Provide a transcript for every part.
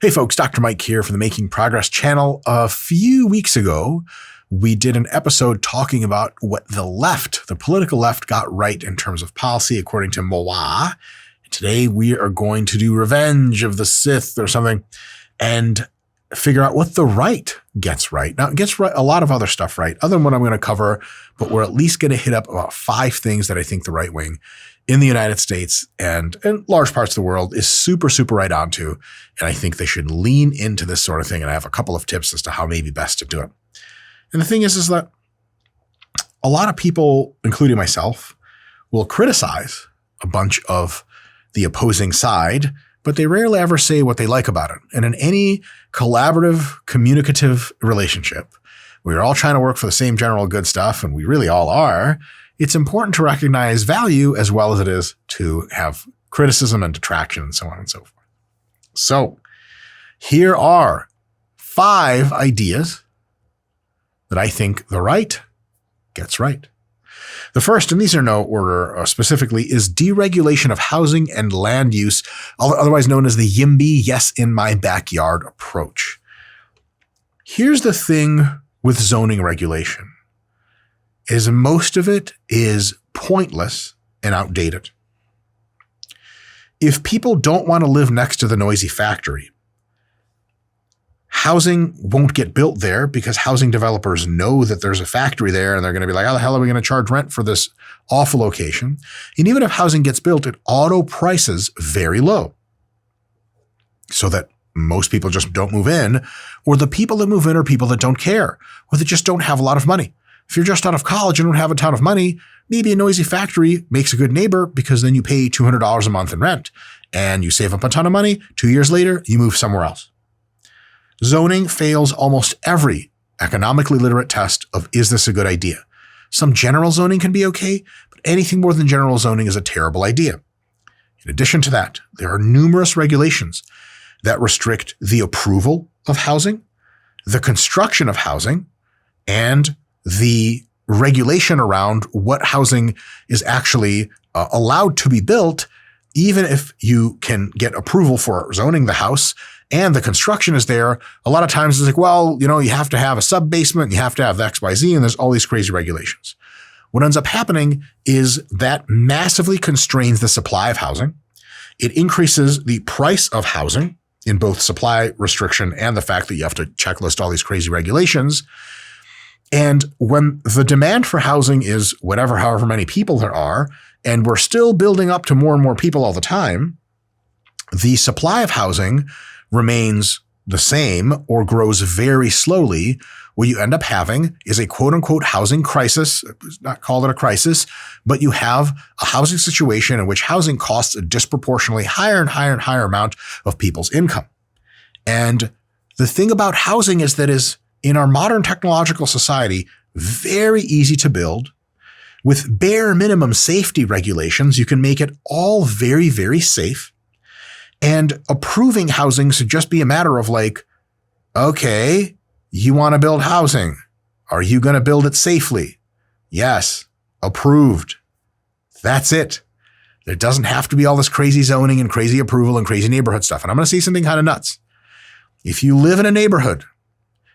Hey folks, Dr. Mike here from the Making Progress channel. A few weeks ago, we did an episode talking about what the left, the political left, got right in terms of policy according to Moa. Today we are going to do Revenge of the Sith or something and figure out what the right gets right. Now, it gets right, a lot of other stuff right, other than what I'm going to cover, but we're at least going to hit up about 5 things that I think the right wing in the United States and large parts of the world is super, super right onto. And I think they should lean into this sort of thing. And I have a couple of tips as to how maybe best to do it. And the thing is that a lot of people, including myself, will criticize a bunch of the opposing side, but they rarely ever say what they like about it. And in any collaborative, communicative relationship, we're all trying to work for the same general good stuff, and we really all are. It's important to recognize value as well as it is to have criticism and detraction and so on and so forth. So here are 5 ideas that I think the right gets right. The first, and these are no order specifically, is deregulation of housing and land use, otherwise known as the YIMBY, yes in my backyard approach. Here's the thing with zoning regulation. Is most of it is pointless and outdated. If people don't want to live next to the noisy factory, housing won't get built there because housing developers know that there's a factory there and they're going to be like, how the hell are we going to charge rent for this awful location? And even if housing gets built, it auto prices very low so that most people just don't move in, or the people that move in are people that don't care, or that just don't have a lot of money. If you're just out of college and don't have a ton of money, maybe a noisy factory makes a good neighbor because then you pay $200 a month in rent and you save up a ton of money. 2 years later, you move somewhere else. Zoning fails almost every economically literate test of, is this a good idea? Some general zoning can be okay, but anything more than general zoning is a terrible idea. In addition to that, there are numerous regulations that restrict the approval of housing, the construction of housing, and the regulation around what housing is actually allowed to be built, even if you can get approval for zoning the house and the construction is there. A lot of times it's like, well, you have to have a sub-basement, you have to have XYZ, and there's all these crazy regulations. What ends up happening is that massively constrains the supply of housing. It increases the price of housing in both supply restriction and the fact that you have to checklist all these crazy regulations. And when the demand for housing is however many people there are, and we're still building up to more and more people all the time, the supply of housing remains the same or grows very slowly. What you end up having is a quote unquote housing crisis. It's not called it a crisis, but you have a housing situation in which housing costs a disproportionately higher and higher and higher amount of people's income. And the thing about housing is that is in our modern technological society, very easy to build. With bare minimum safety regulations, you can make it all very, very safe. And approving housing should just be a matter of like, okay, you want to build housing. Are you going to build it safely? Yes, approved. That's it. There doesn't have to be all this crazy zoning and crazy approval and crazy neighborhood stuff. And I'm going to say something kind of nuts. If you live in a neighborhood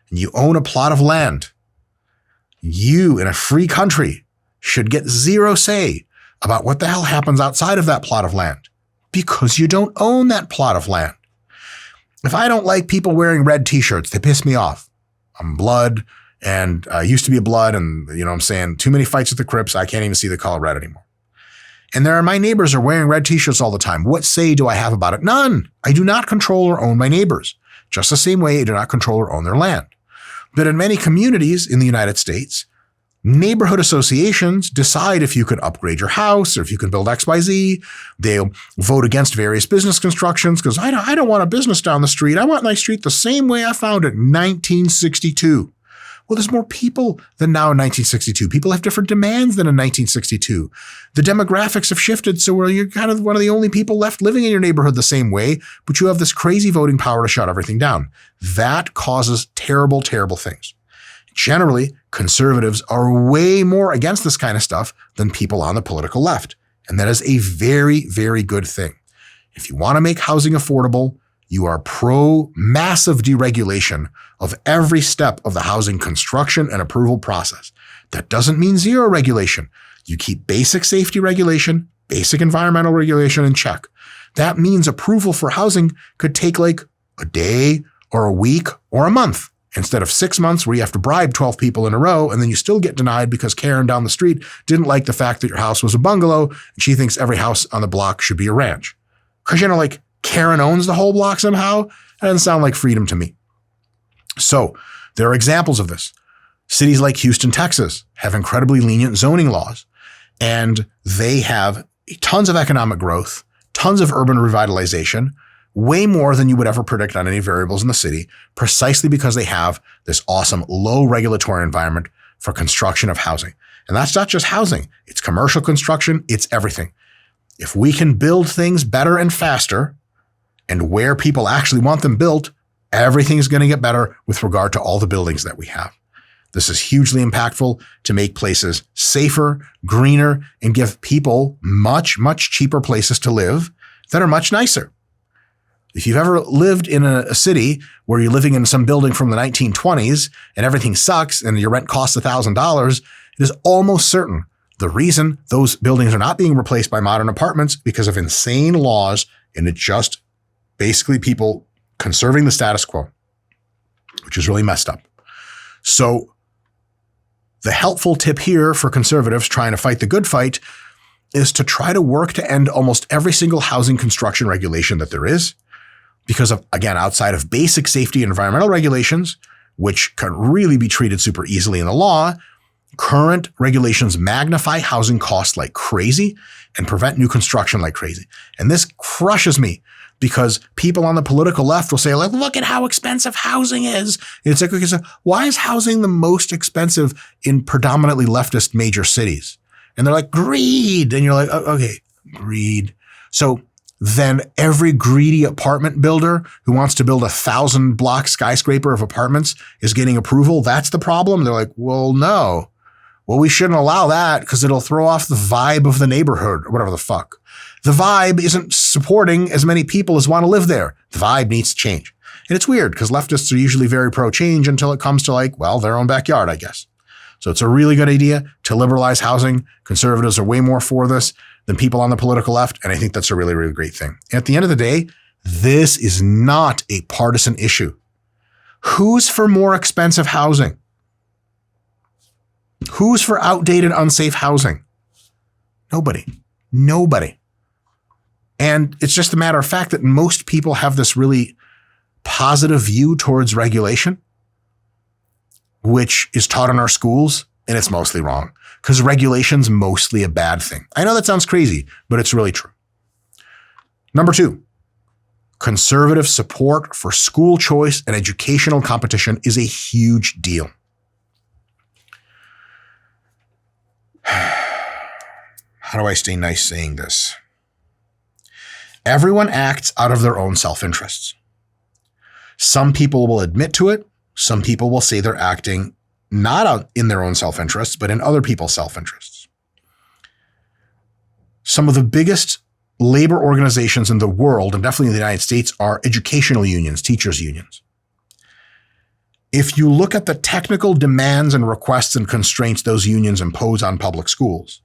and you own a plot of land, you in a free country should get zero say about what the hell happens outside of that plot of land because you don't own that plot of land. If I don't like people wearing red t-shirts, they piss me off. I'm blood and I used to be a blood and I'm saying too many fights with the Crips. I can't even see the color red anymore. And my neighbors are wearing red t-shirts all the time. What say do I have about it? None. I do not control or own my neighbors. Just the same way I do not control or own their land. But in many communities in the United States, neighborhood associations decide if you can upgrade your house or if you can build XYZ. They'll vote against various business constructions because I don't want a business down the street. I want my street the same way I found it in 1962. Well, there's more people than now in 1962. People have different demands than in 1962. The demographics have shifted, so you're kind of one of the only people left living in your neighborhood the same way, but you have this crazy voting power to shut everything down. That causes terrible, terrible things. Generally, conservatives are way more against this kind of stuff than people on the political left, and that is a very, very good thing. If you want to make housing affordable, You are pro massive deregulation of every step of the housing construction and approval process. That doesn't mean zero regulation. You keep basic safety regulation, basic environmental regulation in check. That means approval for housing could take like a day or a week or a month instead of 6 months where you have to bribe 12 people in a row and then you still get denied because Karen down the street didn't like the fact that your house was a bungalow and she thinks every house on the block should be a ranch. Because, like Karen owns the whole block somehow. That doesn't sound like freedom to me. So there are examples of this. Cities like Houston, Texas have incredibly lenient zoning laws, and they have tons of economic growth, tons of urban revitalization, way more than you would ever predict on any variables in the city, precisely because they have this awesome low regulatory environment for construction of housing. And that's not just housing. It's commercial construction. It's everything. If we can build things better and faster and where people actually want them built, everything's going to get better with regard to all the buildings that we have. This is hugely impactful to make places safer, greener, and give people much, much cheaper places to live that are much nicer. If you've ever lived in a city where you're living in some building from the 1920s and everything sucks and your rent costs $1,000, it is almost certain the reason those buildings are not being replaced by modern apartments because of insane laws, and it's just basically people conserving the status quo, which is really messed up. So the helpful tip here for conservatives trying to fight the good fight is to try to work to end almost every single housing construction regulation that there is. Because of, again, outside of basic safety and environmental regulations, which can really be treated super easily in the law, current regulations magnify housing costs like crazy and prevent new construction like crazy. And this crushes me because people on the political left will say, like, look at how expensive housing is. And it's like, okay, so why is housing the most expensive in predominantly leftist major cities? And they're like, greed. And you're like, oh, okay, greed. So then every greedy apartment builder who wants to build 1,000-block skyscraper of apartments is getting approval. That's the problem. They're like, well, no. Well, we shouldn't allow that because it'll throw off the vibe of the neighborhood or whatever the fuck. The vibe isn't supporting as many people as want to live there. The vibe needs to change. And it's weird because leftists are usually very pro-change until it comes to like, well, their own backyard, I guess. So it's a really good idea to liberalize housing. Conservatives are way more for this than people on the political left. And I think that's a really, really great thing. And at the end of the day, this is not a partisan issue. Who's for more expensive housing? Who's for outdated, unsafe housing? Nobody. Nobody. And it's just a matter of fact that most people have this really positive view towards regulation, which is taught in our schools, and it's mostly wrong because regulation's mostly a bad thing. I know that sounds crazy, but it's really true. Number 2, conservative support for school choice and educational competition is a huge deal. How do I stay nice saying this? Everyone acts out of their own self-interests. Some people will admit to it. Some people will say they're acting not out in their own self-interests, but in other people's self-interests. Some of the biggest labor organizations in the world, and definitely in the United States, are educational unions, teachers' unions. If you look at the technical demands and requests and constraints those unions impose on public schools,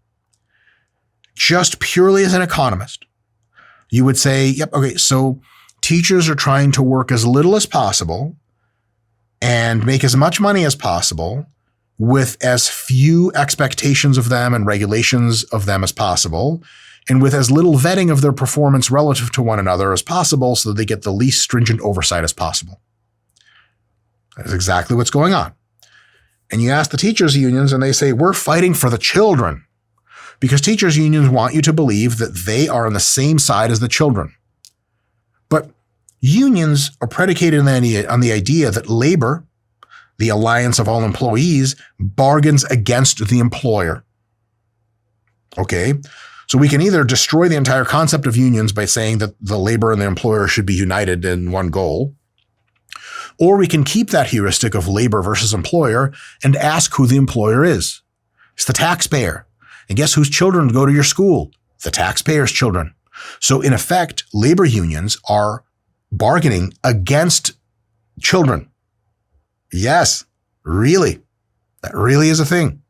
just purely as an economist, you would say, yep, okay, so teachers are trying to work as little as possible and make as much money as possible with as few expectations of them and regulations of them as possible, and with as little vetting of their performance relative to one another as possible so that they get the least stringent oversight as possible. That is exactly what's going on. And you ask the teachers' unions and they say, we're fighting for the children, because teachers' unions want you to believe that they are on the same side as the children. But unions are predicated on the idea that labor, the alliance of all employees, bargains against the employer. Okay, so we can either destroy the entire concept of unions by saying that the labor and the employer should be united in one goal, or we can keep that heuristic of labor versus employer and ask who the employer is. It's the taxpayer. And guess whose children go to your school? The taxpayers' children. So in effect, labor unions are bargaining against children. Yes, really. That really is a thing.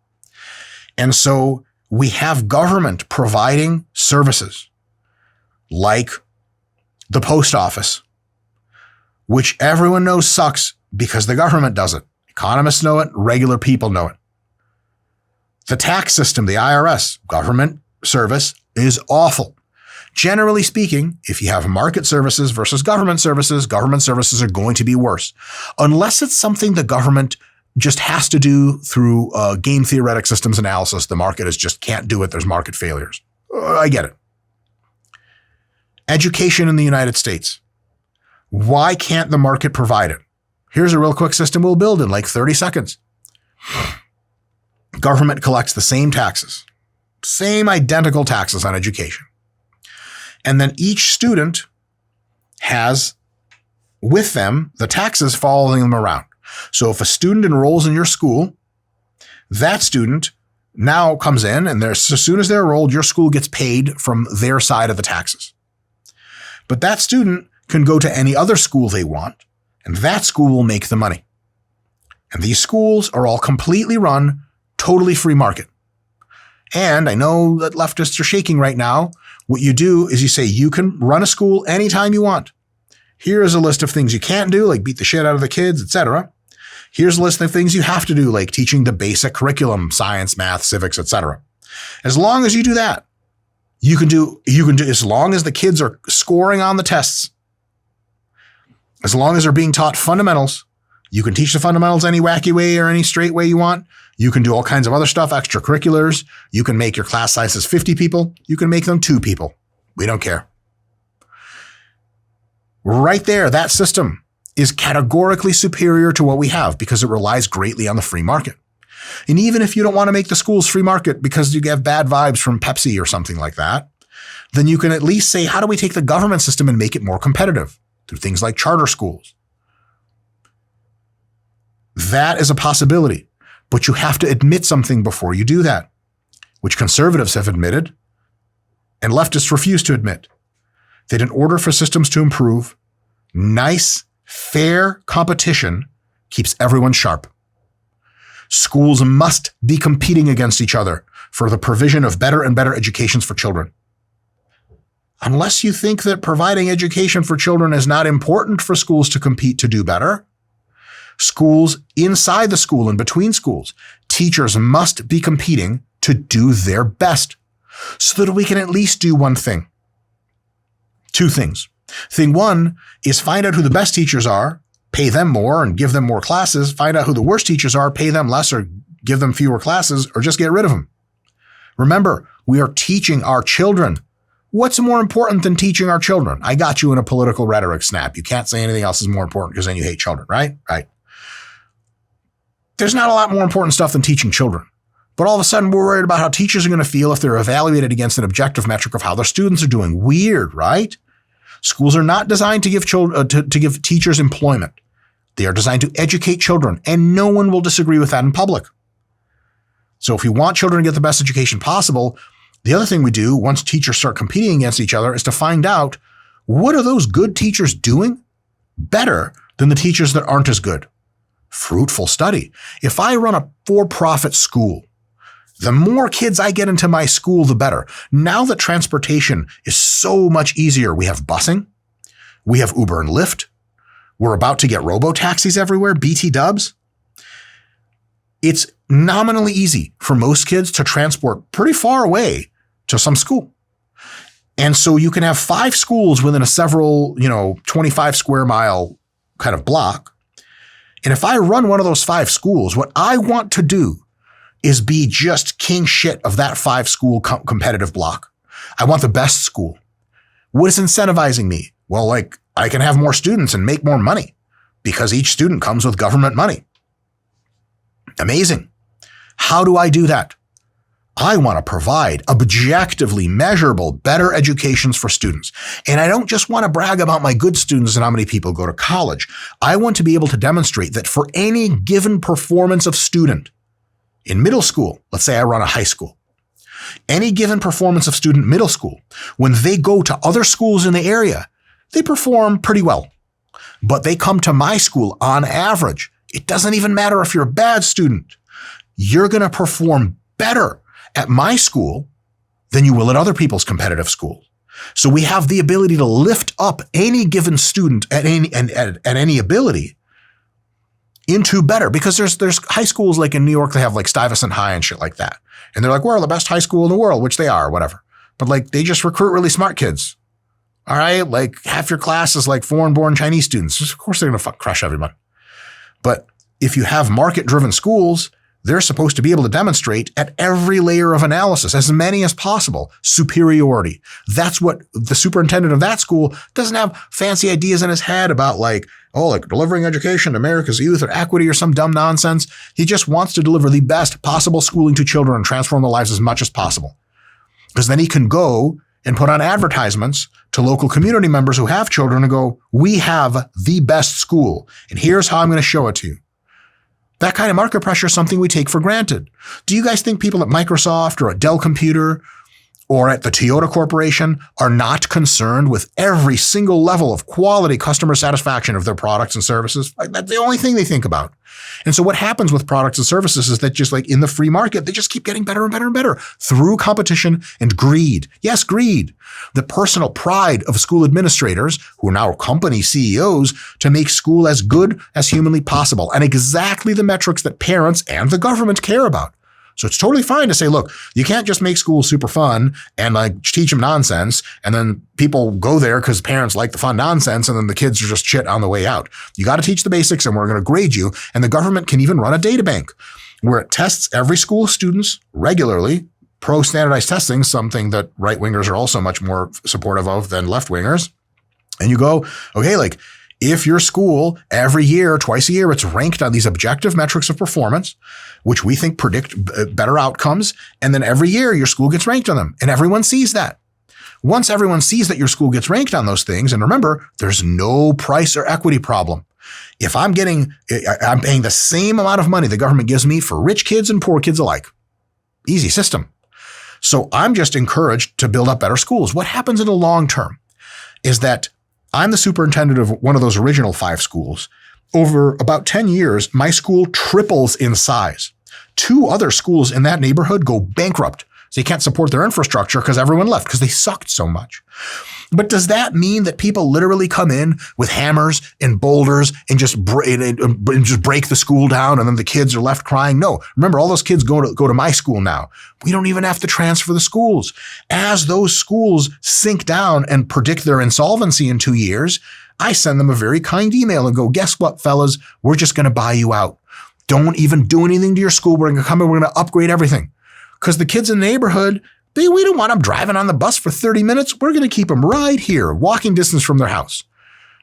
And so we have government providing services like the post office, which everyone knows sucks because the government does it. Economists know it, regular people know it. The tax system, the IRS, government service, is awful. Generally speaking, if you have market services versus government services are going to be worse. Unless it's something the government just has to do through game theoretic systems analysis. The market just can't do it. There's market failures. I get it. Education in the United States. Why can't the market provide it? Here's a real quick system we'll build in like 30 seconds. Government collects the same taxes, same identical taxes on education. And then each student has with them the taxes following them around. So if a student enrolls in your school, that student now comes in and as soon as they're enrolled, your school gets paid from their side of the taxes. But that student can go to any other school they want, and that school will make the money. And these schools are all completely run, totally free market. And I know that leftists are shaking right now. What you do is you say you can run a school anytime you want. Here is a list of things you can't do, like beat the shit out of the kids, etc. Here's a list of things you have to do, like teaching the basic curriculum, science, math, civics, etc. As long as you do that, you can do as long as the kids are scoring on the tests, as long as they're being taught fundamentals, you can teach the fundamentals any wacky way or any straight way you want. You can do all kinds of other stuff, extracurriculars. You can make your class sizes 50 people. You can make them 2 people. We don't care. Right there, that system is categorically superior to what we have because it relies greatly on the free market. And even if you don't want to make the schools free market because you have bad vibes from Pepsi or something like that, then you can at least say, how do we take the government system and make it more competitive through things like charter schools? That is a possibility, but you have to admit something before you do that, which conservatives have admitted and leftists refuse to admit, that in order for systems to improve, nice, fair competition keeps everyone sharp. Schools must be competing against each other for the provision of better and better educations for children. Unless you think that providing education for children is not important for schools to compete to do better, schools inside the school and between schools, teachers must be competing to do their best so that we can at least do one thing. 2 things. Thing 1 is find out who the best teachers are, pay them more and give them more classes, find out who the worst teachers are, pay them less or give them fewer classes or just get rid of them. Remember, we are teaching our children. What's more important than teaching our children? I got you in a political rhetoric snap. You can't say anything else is more important because then you hate children, right? Right. There's not a lot more important stuff than teaching children. But all of a sudden, we're worried about how teachers are going to feel if they're evaluated against an objective metric of how their students are doing. Weird, right? Schools are not designed to give to give teachers employment. They are designed to educate children, and no one will disagree with that in public. So if we want children to get the best education possible, the other thing we do once teachers start competing against each other is to find out, what are those good teachers doing better than the teachers that aren't as good? Fruitful study. If I run a for-profit school, the more kids I get into my school, the better. Now that transportation is so much easier, we have busing, we have Uber and Lyft, we're about to get robo-taxis everywhere, BT dubs. It's nominally easy for most kids to transport pretty far away to some school. And so you can have 5 schools within a several, 25 square mile kind of block. And if I run one of those 5 schools, what I want to do is be just king shit of that 5 school competitive block. I want the best school. What is incentivizing me? Well, I can have more students and make more money because each student comes with government money. Amazing. How do I do that? I want to provide objectively measurable, better educations for students. And I don't just want to brag about my good students and how many people go to college. I want to be able to demonstrate that for any given performance of student in middle school, let's say I run a high school, any given performance of student middle school, when they go to other schools in the area, they perform pretty well. but they come to my school on average. It doesn't even matter if you're a bad student. You're going to perform better at my school than you will at other people's competitive schools. So we have the ability to lift up any given student at any ability into better, because there's high schools like in New York, they have like Stuyvesant High and shit like that. And they're like, we're the best high school in the world, which they are, whatever. But like they just recruit really smart kids. All right. Like half your class is like foreign-born Chinese students. Of course, they're going to crush everybody. But if you have market-driven schools, they're supposed to be able to demonstrate at every layer of analysis, as many as possible, superiority. That's what the superintendent of that school doesn't have fancy ideas in his head about like delivering education to America's youth or equity or some dumb nonsense. He just wants to deliver the best possible schooling to children and transform their lives as much as possible. Because then he can go and put on advertisements to local community members who have children and go, we have the best school, and here's how I'm going to show it to you. That kind of market pressure is something we take for granted. Do you guys think people at Microsoft or at Dell Computer or at the Toyota Corporation are not concerned with every single level of quality customer satisfaction of their products and services? Like, that's the only thing they think about. And so what happens with products and services is that just like in the free market, they just keep getting better and better and better through competition and greed. Yes, greed. The personal pride of school administrators, who are now company CEOs, to make school as good as humanly possible and exactly the metrics that parents and the government care about. So it's totally fine to say, look, you can't just make school super fun and like teach them nonsense. And then people go there because parents like the fun nonsense. And then the kids are just shit on the way out. You got to teach the basics and we're going to grade you. And the government can even run a data bank where it tests every school's students regularly. Pro-standardized testing, something that right-wingers are also much more supportive of than left-wingers. And you go, okay, like if your school every year, twice a year, it's ranked on these objective metrics of performance, which we think predict better outcomes. And then every year your school gets ranked on them and everyone sees that. Once everyone sees that your school gets ranked on those things, and remember, there's no price or equity problem. If I'm paying the same amount of money the government gives me for rich kids and poor kids alike. Easy system. So I'm just encouraged to build up better schools. What happens in the long term is that I'm the superintendent of one of those original 5 schools. Over about 10 years, my school triples in size. 2 other schools in that neighborhood go bankrupt. So they can't support their infrastructure because everyone left because they sucked so much. But does that mean that people literally come in with hammers and boulders and just break the school down and then the kids are left crying? No. Remember, all those kids go to my school now. We don't even have to transfer the schools. As those schools sink down and predict their insolvency in 2 years, I send them a very kind email and go, guess what, fellas? We're just going to buy you out. Don't even do anything to your school. We're going to come in. We're going to upgrade everything. Because the kids in the neighborhood, we don't want them driving on the bus for 30 minutes. We're going to keep them right here, walking distance from their house.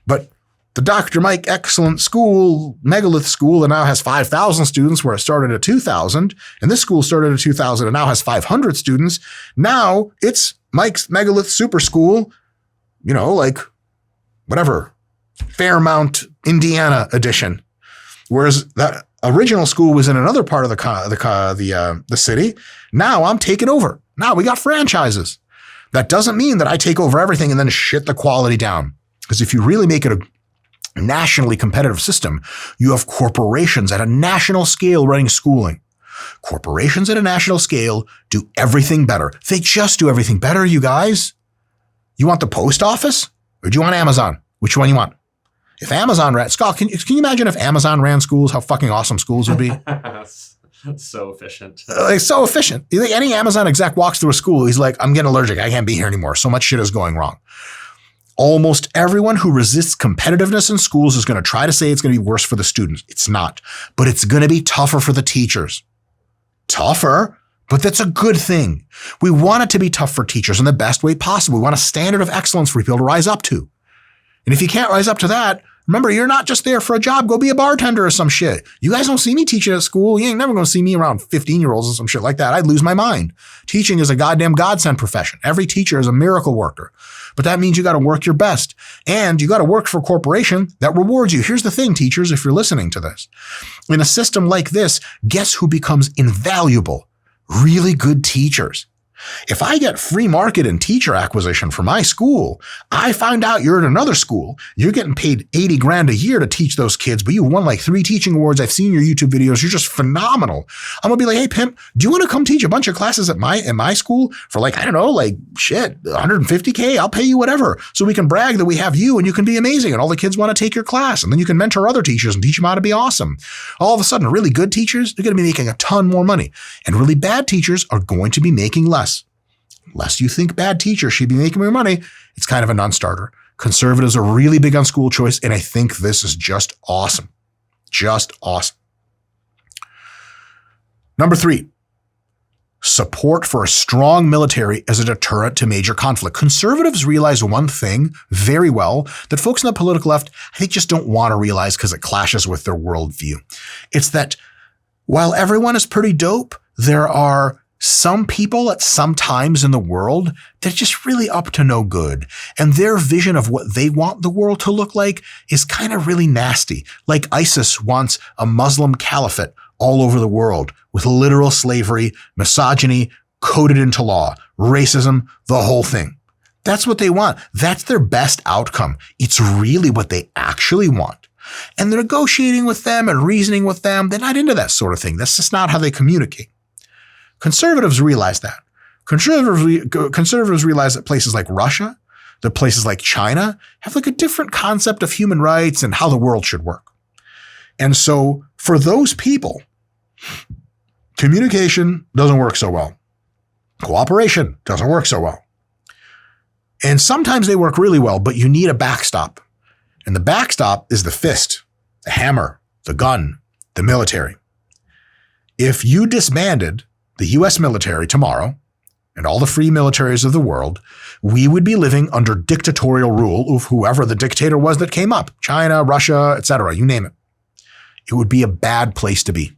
But the Dr. Mike Excellent School, megalith school, that now has 5,000 students where it started at 2,000, and this school started at 2,000 and now has 500 students. Now it's Mike's megalith super school, like whatever, Fairmount, Indiana edition. Whereas that original school was in another part of the city. Now I'm taking over. Now we got franchises. That doesn't mean that I take over everything and then shit the quality down. Because if you really make it a nationally competitive system, you have corporations at a national scale running schooling. Corporations at a national scale do everything better. They just do everything better, you guys. You want the post office or do you want Amazon? Which one you want? If Amazon ran, Scott, can you imagine if Amazon ran schools, how fucking awesome schools would be? So efficient. So efficient. You think any Amazon exec walks through a school, he's like, I'm getting allergic. I can't be here anymore. So much shit is going wrong. Almost everyone who resists competitiveness in schools is going to try to say it's going to be worse for the students. It's not. But it's going to be tougher for the teachers. Tougher? But that's a good thing. We want it to be tough for teachers in the best way possible. We want a standard of excellence for people to rise up to. And if you can't rise up to that, remember, you're not just there for a job. Go be a bartender or some shit. You guys don't see me teaching at school. You ain't never going to see me around 15-year-olds or some shit like that. I'd lose my mind. Teaching is a goddamn godsend profession. Every teacher is a miracle worker. But that means you got to work your best. And you got to work for a corporation that rewards you. Here's the thing, teachers, if you're listening to this. In a system like this, guess who becomes invaluable? Really good teachers. If I get free market and teacher acquisition for my school, I find out you're at another school, you're getting paid 80 grand a year to teach those kids, but you won like 3 teaching awards. I've seen your YouTube videos. You're just phenomenal. I'm going to be like, hey, pimp, do you want to come teach a bunch of classes at my school for like, I don't know, like shit, $150K? I'll pay you whatever. So we can brag that we have you and you can be amazing. And all the kids want to take your class. And then you can mentor other teachers and teach them how to be awesome. All of a sudden, really good teachers, they're going to be making a ton more money. And really bad teachers are going to be making less. Unless you think bad teachers should be making more money, it's kind of a non-starter. Conservatives are really big on school choice, and I think this is just awesome. Just awesome. Number 3, support for a strong military as a deterrent to major conflict. Conservatives realize one thing very well that folks on the political left, I think, just don't want to realize because it clashes with their worldview. It's that while everyone is pretty dope, there are some people at some times in the world that are just really up to no good. And their vision of what they want the world to look like is kind of really nasty. Like ISIS wants a Muslim caliphate all over the world with literal slavery, misogyny, coded into law, racism, the whole thing. That's what they want. That's their best outcome. It's really what they actually want. And they're negotiating with them and reasoning with them. They're not into that sort of thing. That's just not how they communicate. Conservatives realize that. Conservatives realize that places like Russia, that places like China have like a different concept of human rights and how the world should work. And so for those people, communication doesn't work so well. Cooperation doesn't work so well. And sometimes they work really well, but you need a backstop. And the backstop is the fist, the hammer, the gun, the military. If you disbanded the U.S. military tomorrow and all the free militaries of the world, we would be living under dictatorial rule of whoever the dictator was that came up, China, Russia, etc., you name it. It would be a bad place to be.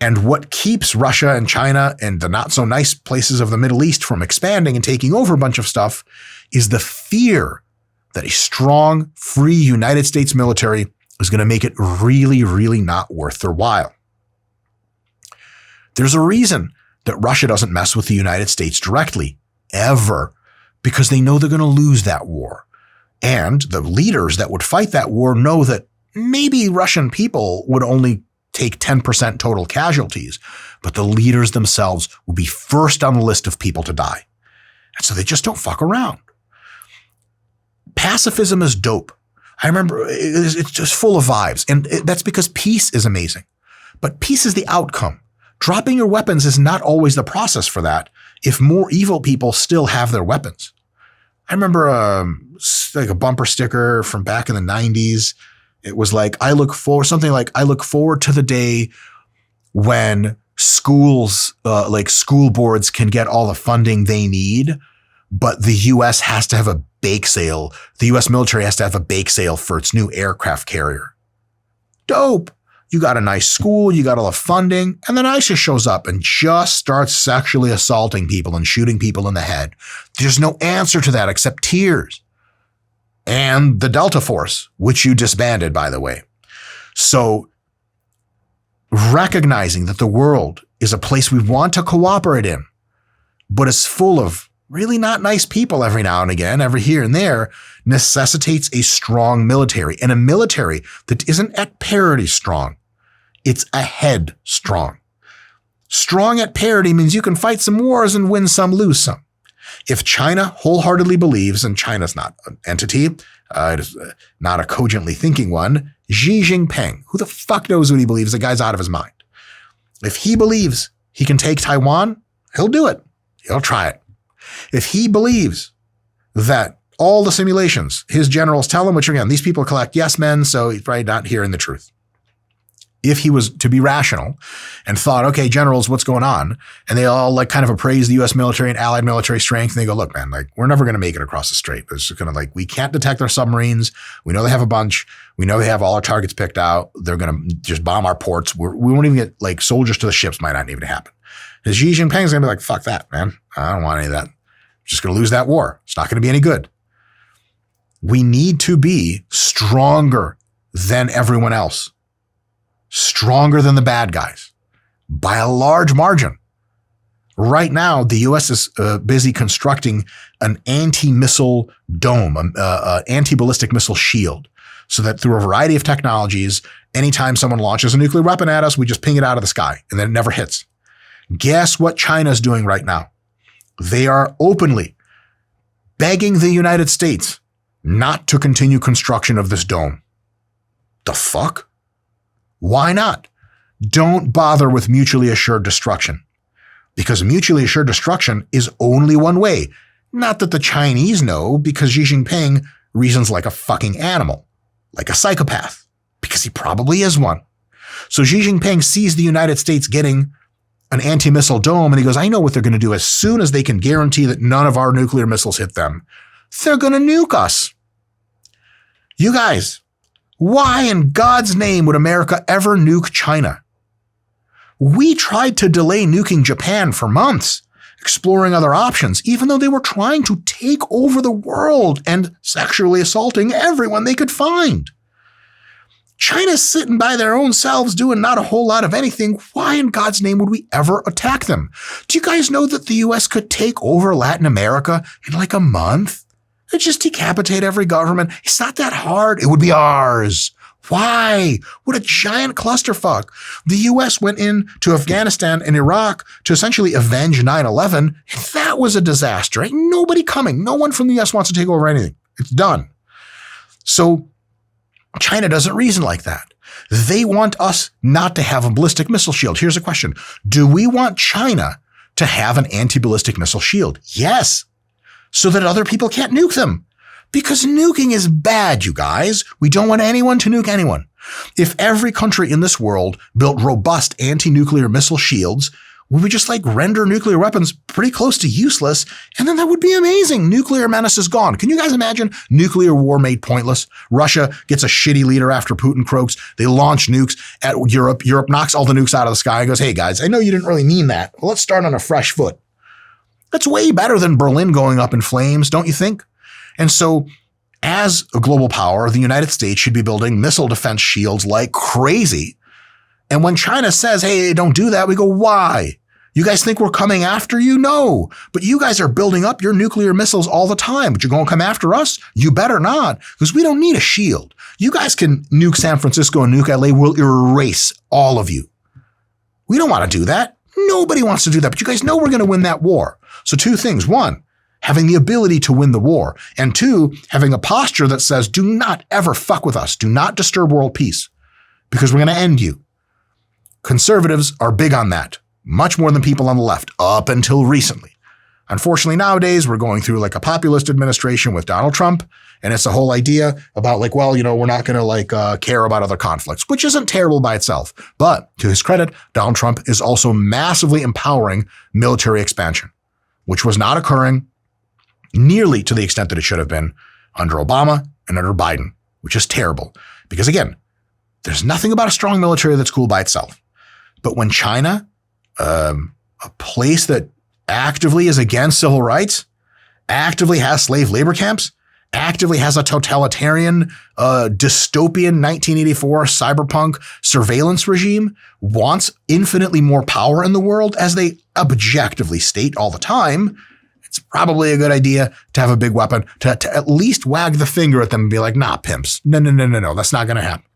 And what keeps Russia and China and the not so nice places of the Middle East from expanding and taking over a bunch of stuff is the fear that a strong, free United States military is going to make it really, really not worth their while. There's a reason that Russia doesn't mess with the United States directly, ever, because they know they're going to lose that war. And the leaders that would fight that war know that maybe Russian people would only take 10% total casualties, but the leaders themselves will be first on the list of people to die. And so they just don't fuck around. Pacifism is dope. I remember it's just full of vibes. And that's because peace is amazing. But peace is the outcome. Dropping your weapons is not always the process for that if more evil people still have their weapons. I remember like a bumper sticker from back in the 90s. It was like, I look forward to the day when schools, like school boards can get all the funding they need, but the U.S. has to have a bake sale. The U.S. military has to have a bake sale for its new aircraft carrier. Dope. You got a nice school, you got all the funding, and then ISIS shows up and just starts sexually assaulting people and shooting people in the head. There's no answer to that except tears. And the Delta Force, which you disbanded, by the way. So recognizing that the world is a place we want to cooperate in, but it's full of really not nice people every now and again, every here and there, necessitates a strong military, and a military that isn't at parity strong. It's ahead strong. Strong at parity means you can fight some wars and win some, lose some. If China wholeheartedly believes, and China's not an entity, it is not a cogently thinking one, Xi Jinping, who the fuck knows what he believes? The guy's out of his mind. If he believes he can take Taiwan, he'll do it. He'll try it. If he believes that all the simulations his generals tell him, which again, these people collect yes men, so he's probably not hearing the truth. If he was to be rational and thought, okay, generals, what's going on? And they all like kind of appraise the U.S. military and allied military strength. And they go, look, man, like we're never going to make it across the strait. It's just going to like, we can't detect our submarines. We know they have a bunch. We know they have all our targets picked out. They're going to just bomb our ports. We won't even get like soldiers to the ships might not even happen. Because Xi Jinping's going to be like, fuck that, man. I don't want any of that. I'm just going to lose that war. It's not going to be any good. We need to be stronger than everyone else. Stronger than the bad guys by a large margin. Right now, the U.S. is busy constructing an anti-missile dome, an anti-ballistic missile shield, so that through a variety of technologies, anytime someone launches a nuclear weapon at us, we just ping it out of the sky and then it never hits. Guess what China's doing right now? They are openly begging the United States not to continue construction of this dome. The fuck? Why not? Don't bother with mutually assured destruction. Because mutually assured destruction is only one way. Not that the Chinese know, because Xi Jinping reasons like a fucking animal, like a psychopath, because he probably is one. So Xi Jinping sees the United States getting an anti-missile dome, and he goes, I know what they're going to do as soon as they can guarantee that none of our nuclear missiles hit them. They're going to nuke us. You guys, why in God's name would America ever nuke China? We tried to delay nuking Japan for months, exploring other options, even though they were trying to take over the world and sexually assaulting everyone they could find. China's sitting by their own selves doing not a whole lot of anything. Why in God's name would we ever attack them? Do you guys know that the U.S. could take over Latin America in like a month? It'd just decapitate every government. It's not that hard. It would be ours. Why? What a giant clusterfuck. The U.S. went into Afghanistan and Iraq to essentially avenge 9/11. That was a disaster. Ain't nobody coming. No one from the U.S. wants to take over anything. It's done. So China doesn't reason like that. They want us not to have a ballistic missile shield. Here's a question. Do we want China to have an anti-ballistic missile shield? Yes. So that other people can't nuke them. Because nuking is bad, you guys. We don't want anyone to nuke anyone. If every country in this world built robust anti-nuclear missile shields, we would just render nuclear weapons pretty close to useless, and then that would be amazing. Nuclear menace is gone. Can you guys imagine nuclear war made pointless? Russia gets a shitty leader after Putin croaks. They launch nukes at Europe. Europe knocks all the nukes out of the sky and goes, hey guys, I know you didn't really mean that. Well, let's start on a fresh foot. That's way better than Berlin going up in flames, don't you think? And so, as a global power, the United States should be building missile defense shields like crazy. And when China says, hey, don't do that, we go, why? You guys think we're coming after you? No. But you guys are building up your nuclear missiles all the time. But you're going to come after us? You better not, because we don't need a shield. You guys can nuke San Francisco and nuke LA. We'll erase all of you. We don't want to do that. Nobody wants to do that. But you guys know we're going to win that war. So two things. One, having the ability to win the war. And two, having a posture that says, do not ever fuck with us. Do not disturb world peace, because we're going to end you. Conservatives are big on that, much more than people on the left, up until recently. Unfortunately, nowadays, we're going through a populist administration with Donald Trump, and it's the whole idea about we're not going to care about other conflicts, which isn't terrible by itself. But to his credit, Donald Trump is also massively empowering military expansion, which was not occurring nearly to the extent that it should have been under Obama and under Biden, which is terrible. Because again, there's nothing about a strong military that's cool by itself. But when China, a place that actively is against civil rights, actively has slave labor camps, actively has a totalitarian, dystopian 1984 cyberpunk surveillance regime, wants infinitely more power in the world, as they objectively state all the time, it's probably a good idea to have a big weapon, to at least wag the finger at them and be like, nah, pimps. No, that's not going to happen.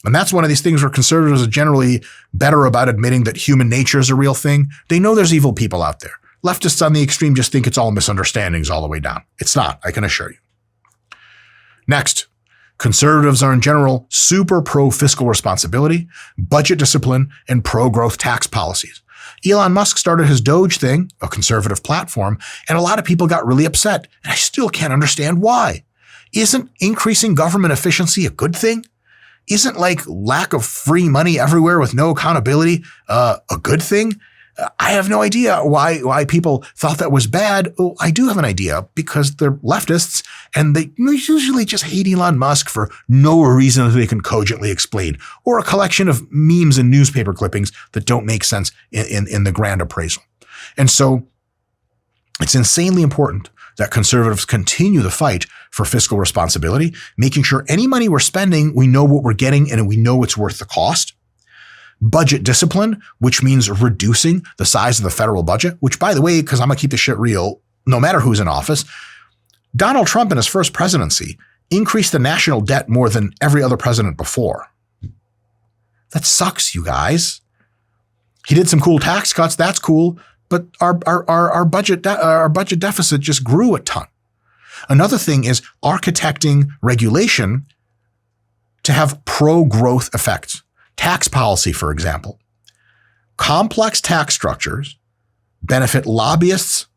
And that's one of these things where conservatives are generally better about admitting that human nature is a real thing. They know there's evil people out there. Leftists on the extreme just think it's all misunderstandings all the way down. It's not, I can assure you. Next, conservatives are in general super pro-fiscal responsibility, budget discipline, and pro-growth tax policies. Elon Musk started his Doge thing, a conservative platform, and a lot of people got really upset, and I still can't understand why. Isn't increasing government efficiency a good thing? Isn't lack of free money everywhere with no accountability a good thing? I have no idea why people thought that was bad. Oh, I do have an idea, because they're leftists and they usually just hate Elon Musk for no reason that they can cogently explain, or a collection of memes and newspaper clippings that don't make sense in the grand appraisal. And so it's insanely important that conservatives continue the fight for fiscal responsibility, making sure any money we're spending, we know what we're getting and we know it's worth the cost. budget discipline, which means reducing the size of the federal budget, which, by the way, because I'm going to keep this shit real, no matter who's in office, Donald Trump in his first presidency increased the national debt more than every other president before. That sucks, you guys. He did some cool tax cuts. That's cool. But our budget deficit just grew a ton. Another thing is architecting regulation to have pro-growth effects. Tax policy, for example. Complex tax structures benefit lobbyists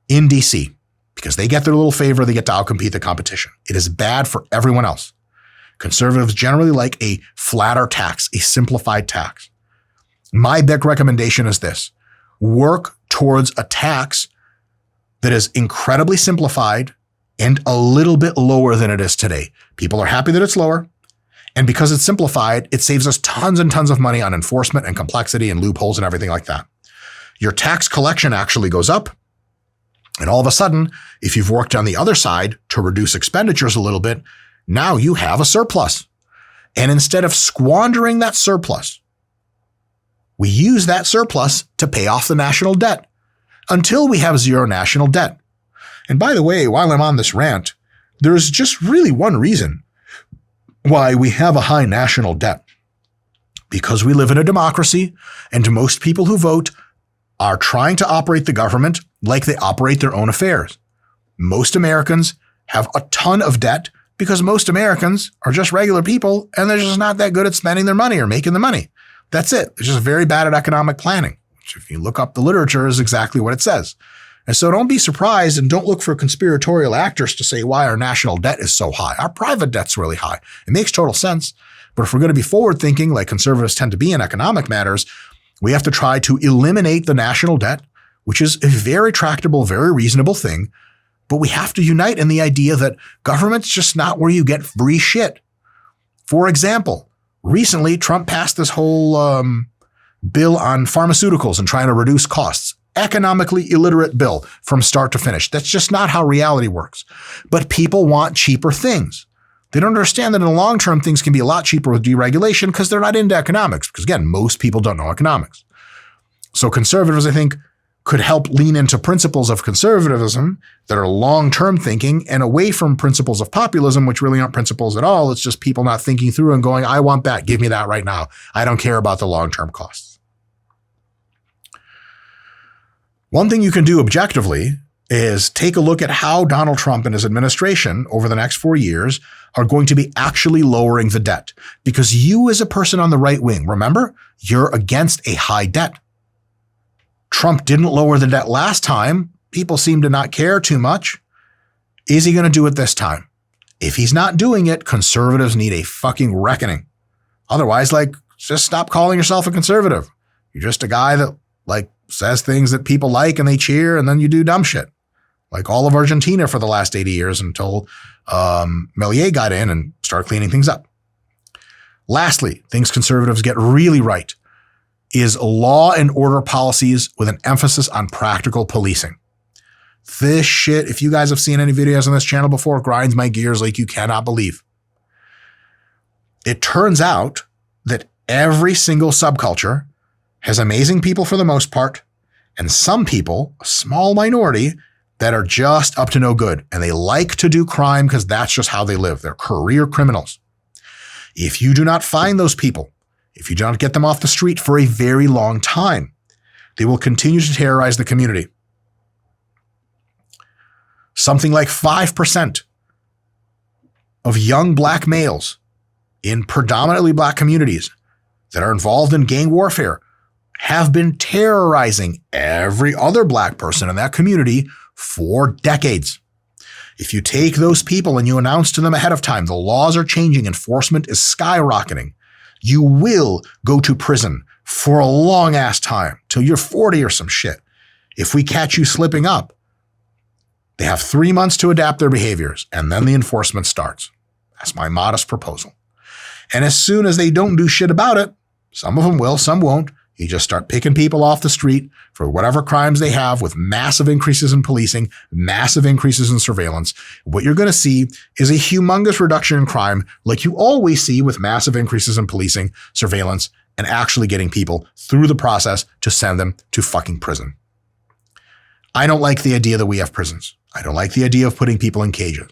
in DC because they get their little favor. They get to outcompete the competition. It is bad for everyone else. Conservatives generally like a flatter tax, a simplified tax. My big recommendation is this. Work towards a tax that is incredibly simplified and a little bit lower than it is today. People are happy that it's lower. And because it's simplified, it saves us tons and tons of money on enforcement and complexity and loopholes and everything like that. Your tax collection actually goes up. And all of a sudden, if you've worked on the other side to reduce expenditures a little bit, now you have a surplus. And instead of squandering that surplus, we use that surplus to pay off the national debt until we have zero national debt. And by the way, while I'm on this rant, there's just really one reason why we have a high national debt. Because we live in a democracy, and most people who vote are trying to operate the government like they operate their own affairs. Most Americans have a ton of debt because most Americans are just regular people and they're just not that good at spending their money or making the money. That's it. It's just very bad at economic planning, which if you look up the literature is exactly what it says. And so don't be surprised and don't look for conspiratorial actors to say why our national debt is so high. Our private debt's really high. It makes total sense. But if we're going to be forward thinking like conservatives tend to be in economic matters, we have to try to eliminate the national debt, which is a very tractable, very reasonable thing. But we have to unite in the idea that government's just not where you get free shit. For example, recently, Trump passed this whole bill on pharmaceuticals and trying to reduce costs. Economically illiterate bill from start to finish. That's just not how reality works. But people want cheaper things. They don't understand that in the long term, things can be a lot cheaper with deregulation because they're not into economics. Because again, most people don't know economics. So conservatives, I think, could help lean into principles of conservatism that are long-term thinking and away from principles of populism, which really aren't principles at all. It's just people not thinking through and going, I want that. Give me that right now. I don't care about the long-term costs. One thing you can do objectively is take a look at how Donald Trump and his administration over the next 4 years are going to be actually lowering the debt. Because you as a person on the right wing, remember, you're against a high debt. Trump didn't lower the debt last time. People seem to not care too much. Is he going to do it this time? If he's not doing it, conservatives need a fucking reckoning. Otherwise, just stop calling yourself a conservative. You're just a guy that, says things that people like and they cheer, and then you do dumb shit. Like all of Argentina for the last 80 years until Milei got in and started cleaning things up. Lastly, things conservatives get really right is law and order policies with an emphasis on practical policing. This shit, if you guys have seen any videos on this channel before, grinds my gears like you cannot believe. It turns out that every single subculture has amazing people for the most part, and some people, a small minority, that are just up to no good. And they like to do crime because that's just how they live. They're career criminals. If you do not find those people, if you do not get them off the street for a very long time, they will continue to terrorize the community. Something like 5% of young black males in predominantly black communities that are involved in gang warfare have been terrorizing every other black person in that community for decades. If you take those people and you announce to them ahead of time, the laws are changing, enforcement is skyrocketing, you will go to prison for a long ass time till you're 40 or some shit. If we catch you slipping up, they have 3 months to adapt their behaviors and then the enforcement starts. That's my modest proposal. And as soon as they don't do shit about it, some of them will, some won't, you just start picking people off the street for whatever crimes they have with massive increases in policing, massive increases in surveillance. What you're going to see is a humongous reduction in crime like you always see with massive increases in policing, surveillance, and actually getting people through the process to send them to fucking prison. I don't like the idea that we have prisons. I don't like the idea of putting people in cages.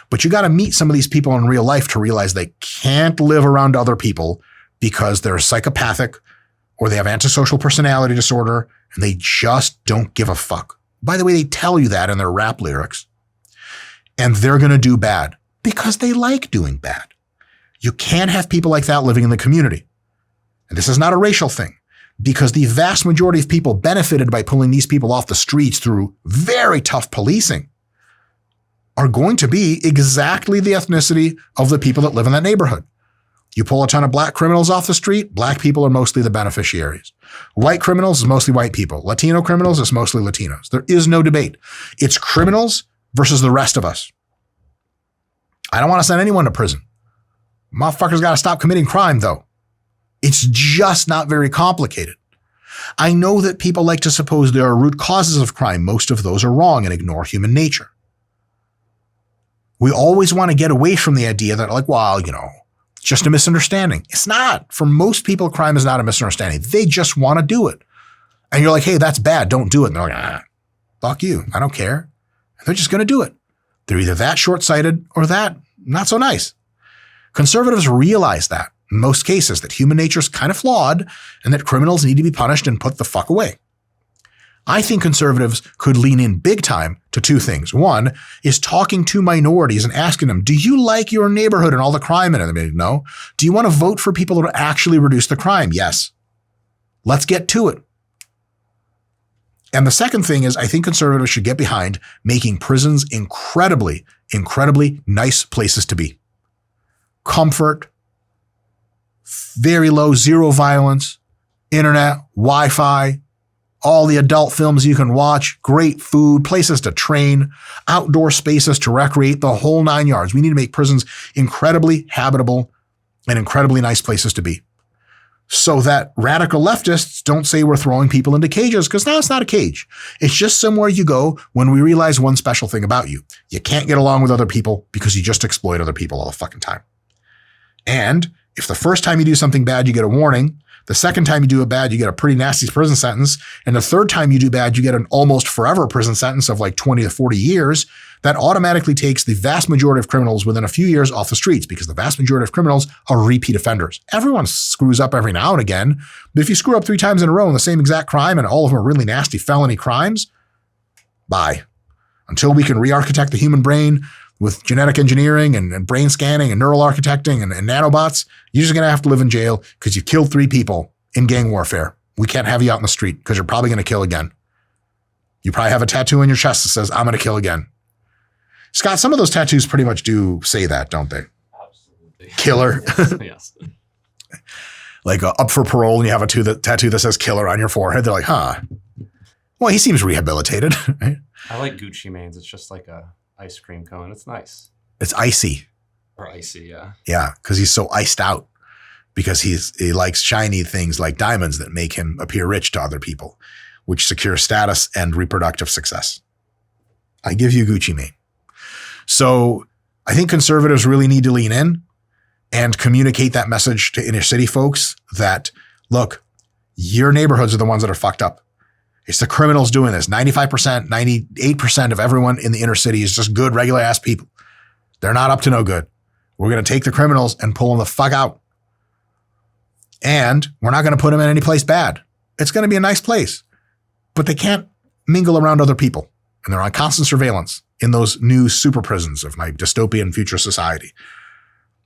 But you got to meet some of these people in real life to realize they can't live around other people because they're psychopathic or they have antisocial personality disorder and they just don't give a fuck. By the way, they tell you that in their rap lyrics. And they're going to do bad because they like doing bad. You can't have people like that living in the community. And this is not a racial thing, because the vast majority of people benefited by pulling these people off the streets through very tough policing are going to be exactly the ethnicity of the people that live in that neighborhood. You pull a ton of black criminals off the street, black people are mostly the beneficiaries. White criminals is mostly white people. Latino criminals is mostly Latinos. There is no debate. It's criminals versus the rest of us. I don't want to send anyone to prison. Motherfuckers got to stop committing crime, though. It's just not very complicated. I know that people like to suppose there are root causes of crime. Most of those are wrong and ignore human nature. We always want to get away from the idea that, like, well, it's just a misunderstanding. It's not. For most people, crime is not a misunderstanding. They just want to do it. And you're like, hey, that's bad. Don't do it. And they're like, fuck you. I don't care. And they're just going to do it. They're either that short-sighted or that not so nice. Conservatives realize that in most cases, that human nature is kind of flawed and that criminals need to be punished and put the fuck away. I think conservatives could lean in big time to two things. One is talking to minorities and asking them, do you like your neighborhood and all the crime in it? They mean, no. Do you want to vote for people that actually reduce the crime? Yes. Let's get to it. And the second thing is, I think conservatives should get behind making prisons incredibly, incredibly nice places to be. Comfort, very low, zero violence, internet, Wi-Fi, all the adult films you can watch, great food, places to train, outdoor spaces to recreate, the whole 9 yards. We need to make prisons incredibly habitable and incredibly nice places to be. So that radical leftists don't say we're throwing people into cages, because now it's not a cage. It's just somewhere you go when we realize one special thing about you. You can't get along with other people because you just exploit other people all the fucking time. And if the first time you do something bad, you get a warning, the second time you do it bad, you get a pretty nasty prison sentence, and the third time you do bad, you get an almost forever prison sentence of like 20 to 40 years, that automatically takes the vast majority of criminals within a few years off the streets, because the vast majority of criminals are repeat offenders. Everyone screws up every now and again, but if you screw up 3 times in a row in the same exact crime and all of them are really nasty felony crimes, bye. Until we can re-architect the human brain with genetic engineering and brain scanning and neural architecting and nanobots, you're just going to have to live in jail because you killed 3 people in gang warfare. We can't have you out in the street because you're probably going to kill again. You probably have a tattoo on your chest that says, I'm going to kill again. Scott, some of those tattoos pretty much do say that, don't they? Absolutely. Killer. Yes. Like up for parole and you have a tattoo that says killer on your forehead. They're like, huh. Well, he seems rehabilitated. Right? I like Gucci Manes. It's just like a ice cream cone. It's nice. It's icy. Or icy, yeah. Yeah, because he's so iced out. Because he likes shiny things like diamonds that make him appear rich to other people, which secure status and reproductive success. I give you Gucci Mane. So I think conservatives really need to lean in and communicate that message to inner city folks that, look, your neighborhoods are the ones that are fucked up. It's the criminals doing this. 95%, 98% of everyone in the inner city is just good, regular ass people. They're not up to no good. We're going to take the criminals and pull them the fuck out. And we're not going to put them in any place bad. It's going to be a nice place, but they can't mingle around other people. And they're on constant surveillance in those new super prisons of my dystopian future society.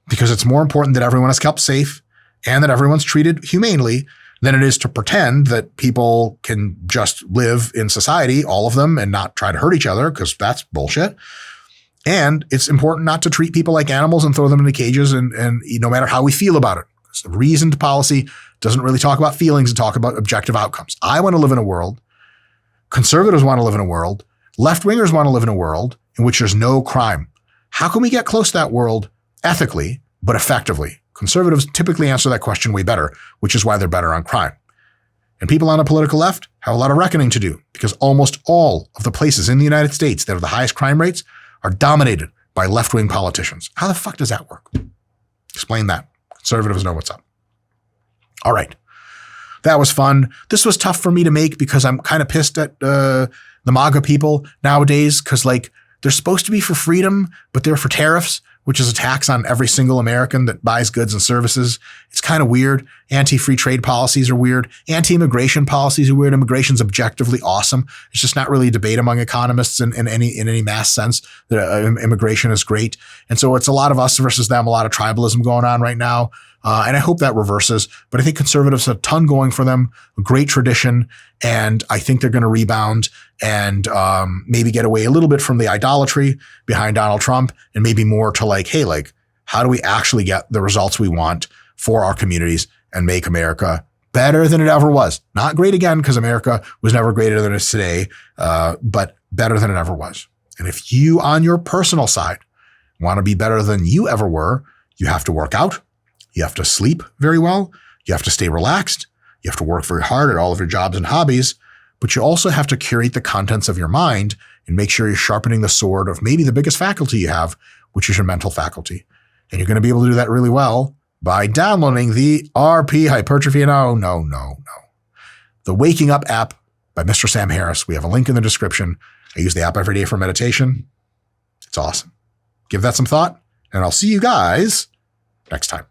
Because it's more important that everyone is kept safe and that everyone's treated humanely than it is to pretend that people can just live in society, all of them, and not try to hurt each other, because that's bullshit. And it's important not to treat people like animals and throw them into cages, and no matter how we feel about it. So reasoned policy doesn't really talk about feelings and talk about objective outcomes. I want to live in a world, conservatives want to live in a world, left-wingers want to live in a world in which there's no crime. How can we get close to that world ethically, but effectively? Conservatives typically answer that question way better, which is why they're better on crime. And people on the political left have a lot of reckoning to do, because almost all of the places in the United States that have the highest crime rates are dominated by left-wing politicians. How the fuck does that work? Explain that. Conservatives know what's up. All right. That was fun. This was tough for me to make because I'm kind of pissed at the MAGA people nowadays because like they're supposed to be for freedom, but they're for tariffs, which is a tax on every single American that buys goods and services. It's kind of weird. Anti-free trade policies are weird. Anti-immigration policies are weird. Immigration's objectively awesome. It's just not really a debate among economists in any mass sense that immigration is great. And so it's a lot of us versus them, a lot of tribalism going on right now. And I hope that reverses. But I think conservatives have a ton going for them, a great tradition, and I think they're going to rebound and maybe get away a little bit from the idolatry behind Donald Trump and maybe more to like, hey, like, how do we actually get the results we want for our communities and make America better than it ever was? Not great again, because America was never greater than it is today, but better than it ever was. And if you, on your personal side, want to be better than you ever were, you have to work out. You have to sleep very well. You have to stay relaxed. You have to work very hard at all of your jobs and hobbies, but you also have to curate the contents of your mind and make sure you're sharpening the sword of maybe the biggest faculty you have, which is your mental faculty. And you're going to be able to do that really well by downloading the RP Hypertrophy. No. The Waking Up app by Mr. Sam Harris. We have a link in the description. I use the app every day for meditation. It's awesome. Give that some thought, and I'll see you guys next time.